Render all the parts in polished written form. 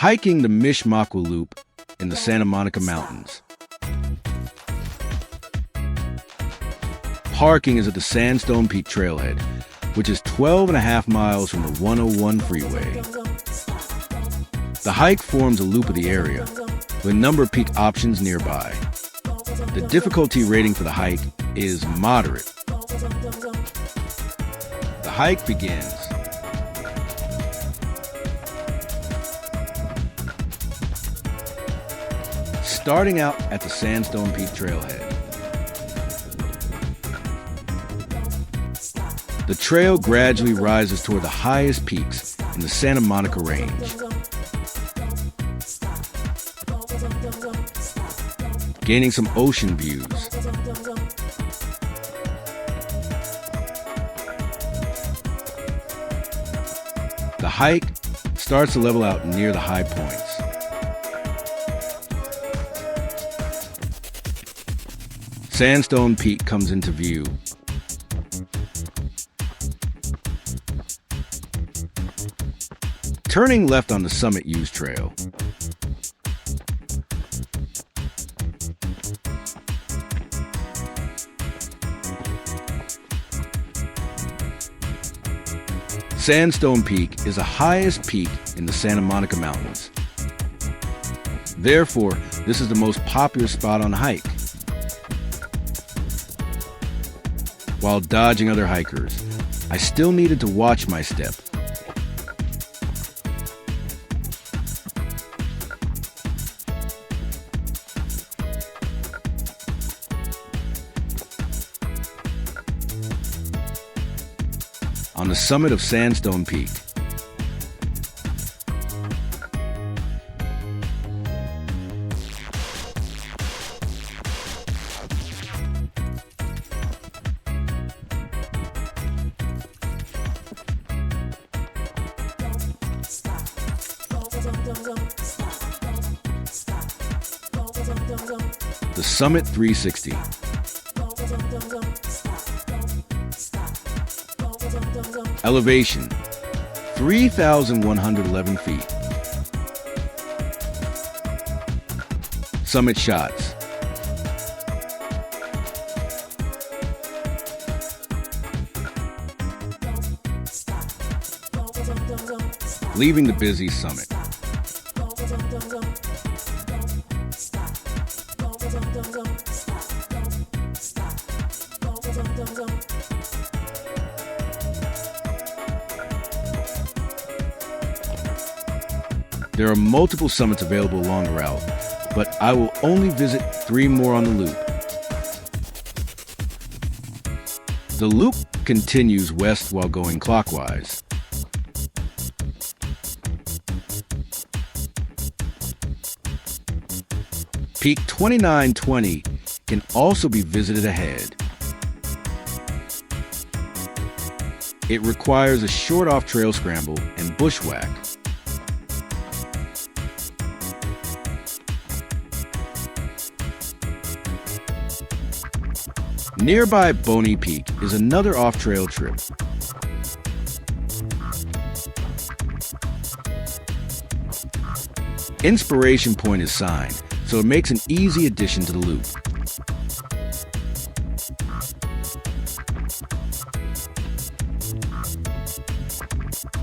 Hiking the Mishe Mokwa Loop in the Santa Monica Mountains. Parking is at the Sandstone Peak trailhead, which is 12.5 miles from the 101 freeway. The hike forms a loop of the area, with a number of peak options nearby. The difficulty rating for the hike is moderate. The hike begins. Starting out at the Sandstone Peak trailhead. The trail gradually rises toward the highest peaks in the Santa Monica range. Gaining some ocean views. The hike starts to level out near the high points. Sandstone Peak comes into view. Turning left on the Summit Use Trail. Sandstone Peak is the highest peak in the Santa Monica Mountains. Therefore, this is the most popular spot on the hike. While dodging other hikers, I still needed to watch my step. On the summit of Sandstone Peak. The Summit 360. Elevation, 3,111 feet. Summit shots. Leaving the busy summit. There are multiple summits available along the route, but I will only visit 3 more on the loop. The loop continues west while going clockwise. Peak 2920 can also be visited ahead. It requires a short off-trail scramble and bushwhack. Nearby Boney Peak is another off-trail trip. Inspiration Point is signed, so it makes an easy addition to the loop.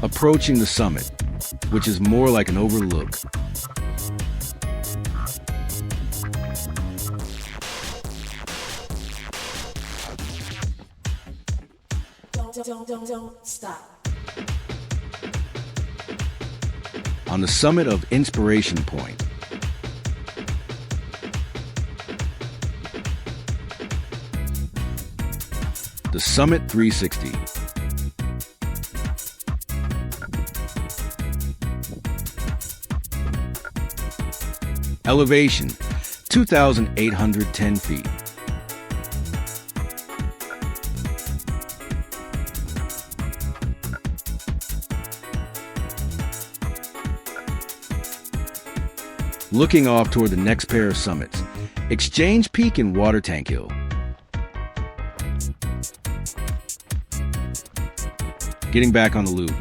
Approaching the summit, which is more like an overlook. Don't stop. On the summit of Inspiration Point. The Summit 360. Elevation, 2,810 feet. Looking off toward the next pair of summits, Exchange Peak and Water Tank Hill. Getting back on the loop.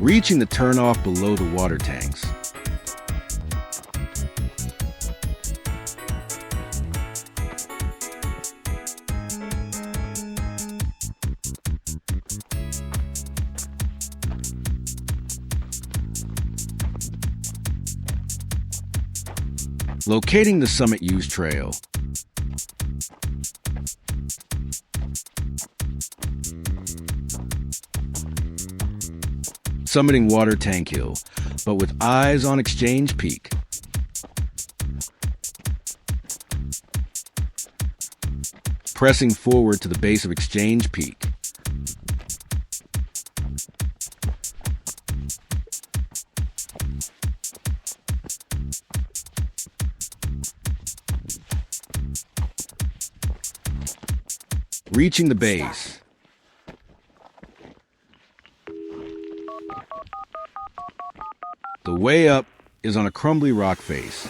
reaching the turnoff below the water tanks. Locating the summit use trail. Summiting Water Tank Hill, but with eyes on Exchange Peak. Pressing forward to the base of Exchange Peak. Reaching the base. The way up is on a crumbly rock face.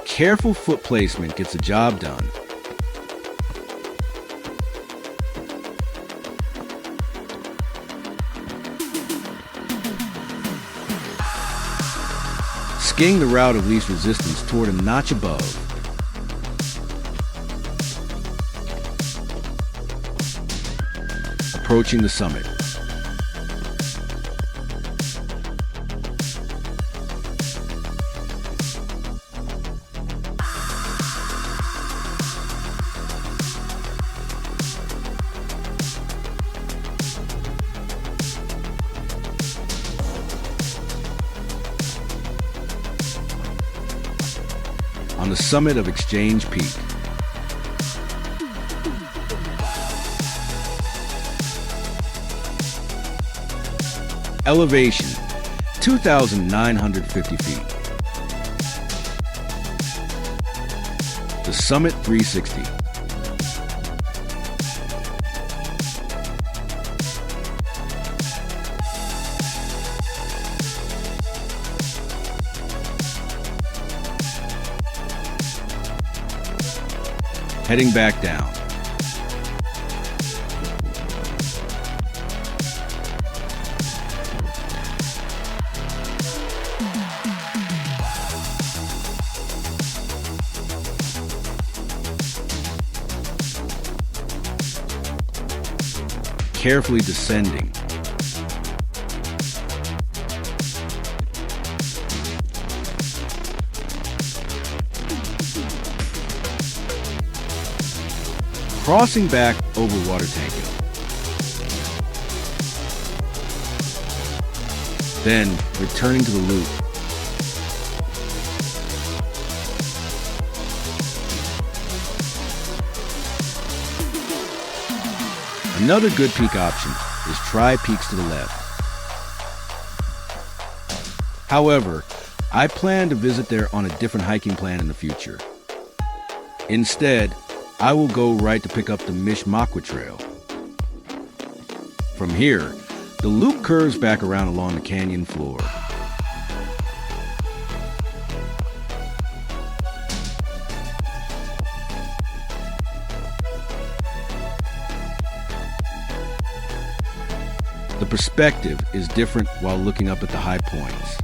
Careful foot placement gets the job done. Skiing the route of least resistance toward a notch above. Approaching the summit. On the summit of Exchange Peak. Elevation, 2,950 feet. The Summit 360. Heading back down. Carefully descending. Crossing back over Water Tank Hill. Then returning to the loop. Another good peak option is try peaks to the left. However, I plan to visit there on a different hiking plan in the future. Instead, I will go right to pick up the Mishe Mokwa Trail. From here, the loop curves back around along the canyon floor. The perspective is different while looking up at the high points.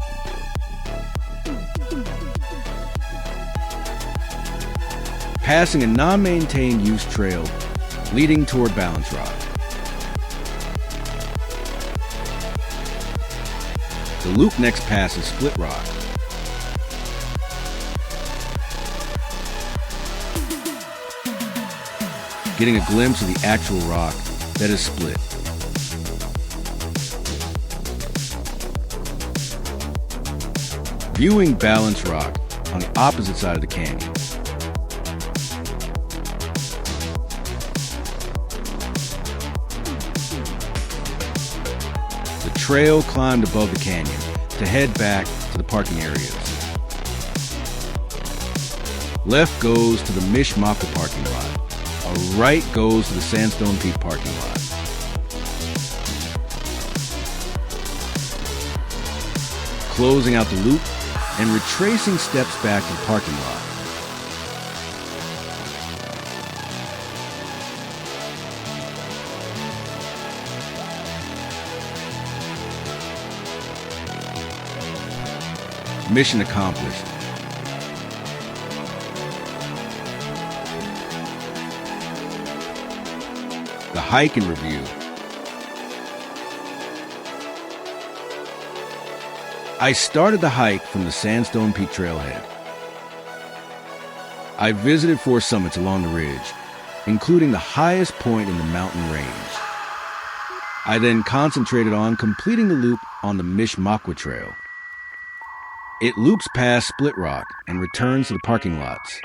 Passing a non-maintained use trail leading toward Balance Rock. The loop next passes Split Rock. Getting a glimpse of the actual rock that is split. Viewing Balance Rock on the opposite side of the canyon. The trail climbed above the canyon to head back to the parking areas. Left goes to the Mishe Mokwa parking lot. A right goes to the Sandstone Peak parking lot. Closing out the loop and retracing steps back to the parking lot. Mission accomplished. The hike in review. I started the hike from the Sandstone Peak trailhead. I visited 4 summits along the ridge, including the highest point in the mountain range. I then concentrated on completing the loop on the Mishe Mokwa Trail. It loops past Split Rock and returns to the parking lots.